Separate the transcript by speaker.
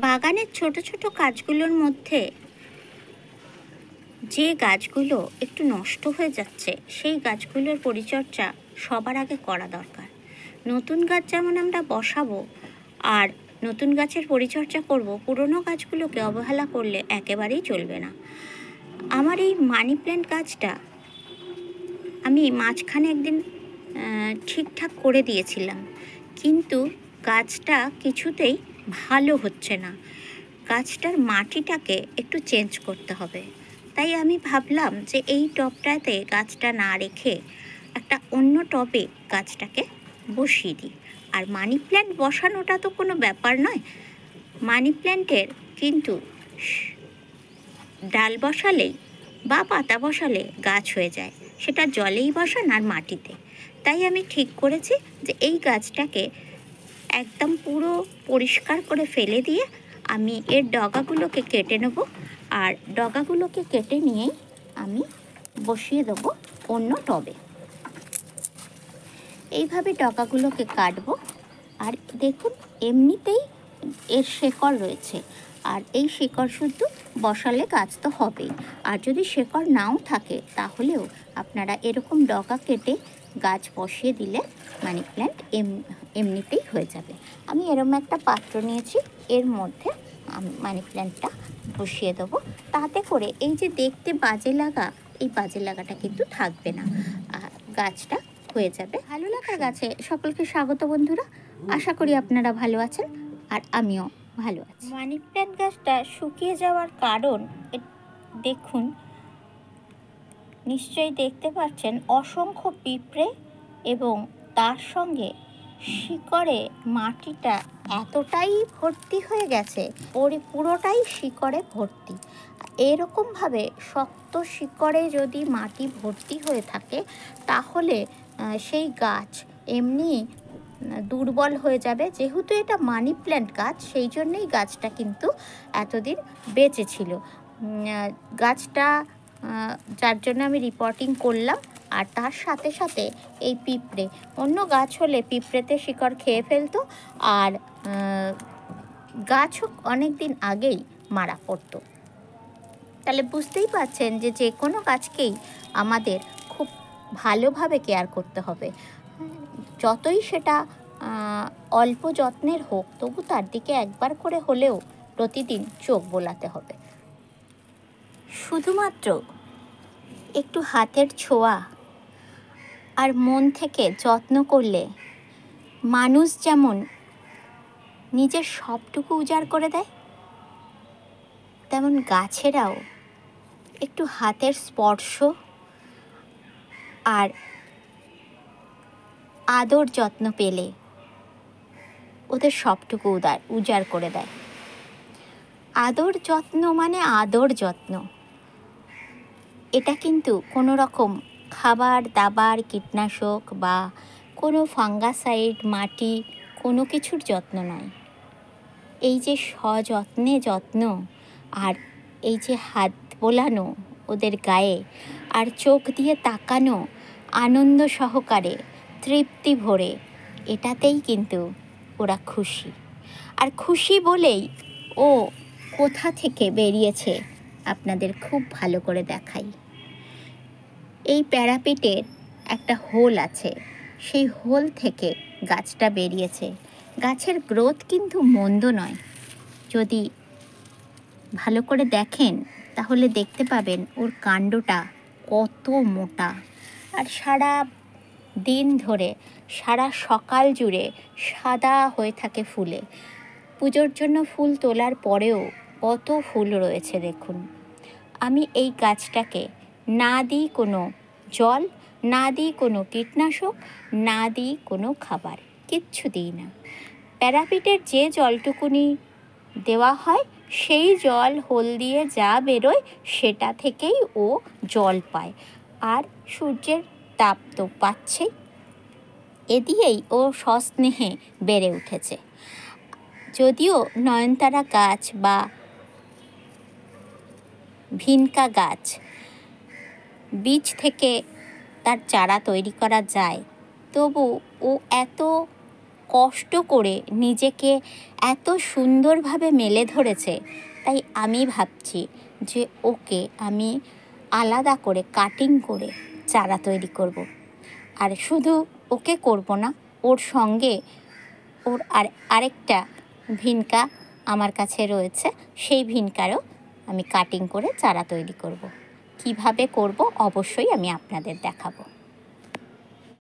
Speaker 1: বাগানের ছোট ছোট কাজগুলোর মধ্যে যে গাছগুলো একটু নষ্ট হয়ে যাচ্ছে সেই গাছগুলোর পরিচর্যা সবার আগে করা দরকার। নতুন গাছ যেমন আমরা বসাবো আর নতুন গাছের পরিচর্যা করব, পুরনো গাছগুলোকে অবহেলা করলে একেবারেই চলবে না। আমার এই মানি প্ল্যান্ট গাছটা আমি মাঝখানে একদিন ঠিকঠাক করে দিয়েছিলাম, কিন্তু গাছটা কিছুতেই ভালো হচ্ছে না। গাছটার মাটিটাকে একটু চেঞ্জ করতে হবে। তাই আমি ভাবলাম যে এই টবটাতে গাছটা না রেখে একটা অন্য টবে গাছটাকে বসিয়ে দিই। আর মানি প্ল্যান্ট বসানোটা তো কোনো ব্যাপার নয়। মানি প্ল্যান্টের কিন্তু ডাল বসালেই বা পাতা বসালে গাছ হয়ে যায়, সেটা জলেই বসান আর মাটিতে। তাই আমি ঠিক করেছি যে এই গাছটাকে একদম পুরো পরিষ্কার করে ফেলে দিয়ে আমি এর ডগাগুলোকে কেটে নেব, আর ডগাগুলোকে কেটে নিয়েই আমি বসিয়ে দেবো অন্য টবে। এইভাবে ডগাগুলোকে কাটবো। আর দেখুন, এমনিতেই এর শেকড় রয়েছে, আর এই শিকড় শুদ্ধ বসালে গাছ তো হবেই। আর যদি শেকড় নাও থাকে তাহলেও আপনারা এরকম ডগা কেটে গাছ বসিয়ে দিলে মানি প্ল্যান্ট এমনিতেই হয়ে যাবে। আমি এরকম একটা পাত্র নিয়েছি, এর মধ্যে আমি মানি প্ল্যান্টটা বসিয়ে দেবো। তাতে করে এই যে দেখতে বাজে লাগা, এই বাজে লাগাটা কিন্তু থাকবে না, আর গাছটা হয়ে যাবে। ভালো লাগা গাছে সকলকে স্বাগত বন্ধুরা। আশা করি আপনারা ভালো আছেন আর আমিও ভালো আছি। মানি প্ল্যান্ট গাছটা শুকিয়ে যাওয়ার কারণ দেখুন, নিশ্চয়ই দেখতে পাচ্ছেন অসংখ্য পিঁপড়ে, এবং তার সঙ্গে শিকড়ে মাটিটা এতটাই ভর্তি হয়ে গেছে, পুরোটাই শিকড়ে ভর্তি। এরকমভাবে শক্ত শিকড়ে যদি মাটি ভর্তি হয়ে থাকে তাহলে সেই গাছ এমনি দুর্বল হয়ে যাবে। যেহেতু এটা মানি প্ল্যান্ট গাছ, সেই জন্যেই গাছটা কিন্তু এতদিন বেঁচে ছিল। গাছটা যার জন্য আমি রিপোর্টিং করলাম। আর তার সাথে সাথে এই পিঁপড়ে, অন্য গাছ হলে পিঁপড়েতে শিকড় খেয়ে ফেলতো আর গাছও অনেক দিন আগেই মারা পড়তো। তাহলে বুঝতেই পারছেন যে যে কোনো গাছকেই আমাদের খুব ভালোভাবে কেয়ার করতে হবে। যতই সেটা অল্প যত্নের হোক, তবু তার দিকে একবার করে হলেও প্রতিদিন চোখ বোলাতে হবে। শুধুমাত্র একটু হাতের ছোঁয়া আর মন থেকে যত্ন করলে মানুষ যেমন নিজের সবটুকু উজাড় করে দেয়, তেমন গাছেরাও একটু হাতের স্পর্শ আর আদর যত্ন পেলে ওদের সবটুকু উজাড় করে দেয়। আদর যত্ন মানে আদর যত্ন, এটা কিন্তু কোনো রকম খাবার দাবার, কীটনাশক বা কোনো ফাঙ্গাসাইড, মাটি, কোনো কিছুর যত্ন নয়। এই যে সযত্নে যত্ন, আর এই যে হাত বোলানো ওদের গায়ে, আর চোখ দিয়ে তাকানো আনন্দ সহকারে, তৃপ্তি ভরে, এটাতেই কিন্তু ওরা খুশি। আর খুশি বলেই ও কোথা থেকে বেরিয়েছে আপনাদের খুব ভালো করে দেখাই। এই প্যারাপিটের একটা হোল আছে, সেই হোল থেকে গাছটা বেরিয়েছে। গাছের গ্রোথ কিন্তু মন্দ নয়, যদি ভালো করে দেখেন তাহলে দেখতে পাবেন ওর কাণ্ডটা কত মোটা। আর সারা দিন ধরে, সারা সকাল জুড়ে সাদা হয়ে থাকে ফুলে। পুজোর জন্য ফুল তোলার পরেও কত ফুল রয়েছে দেখুন। আমি এই গাছটাকে না দিই কোনো জল, না দিই কোনো কীটনাশক, না দিই কোনো খাবার, কিচ্ছু দিই না। প্যারাপিটের যে জলটুকুনি দেওয়া হয় সেই জল হোল দিয়ে যা বেরোয় সেটা থেকেই ও জল পায়। আর সূর্যের তাপ তো পাচ্ছেই, এ দিয়েই ও সস্নেহে বেড়ে উঠেছে। যদিও নয়নতারা গাছ বা ভিনকা গাছ বীজ থেকে তার চারা তৈরি করা যায়, তবু ও এত কষ্ট করে নিজেকে এত সুন্দরভাবে মেলে ধরেছে, তাই আমি ভাবছি যে ওকে আমি আলাদা করে কাটিং করে চারা তৈরি করব। আর শুধু ওকে করব না, ওর সঙ্গে ওর আরেকটা ভিনকা আমার কাছে রয়েছে, সেই ভিনকারও আমি কাটিং করে চারা তৈরি করব। কিভাবে করব অবশ্যই আমি আপনাদের দেখাবো।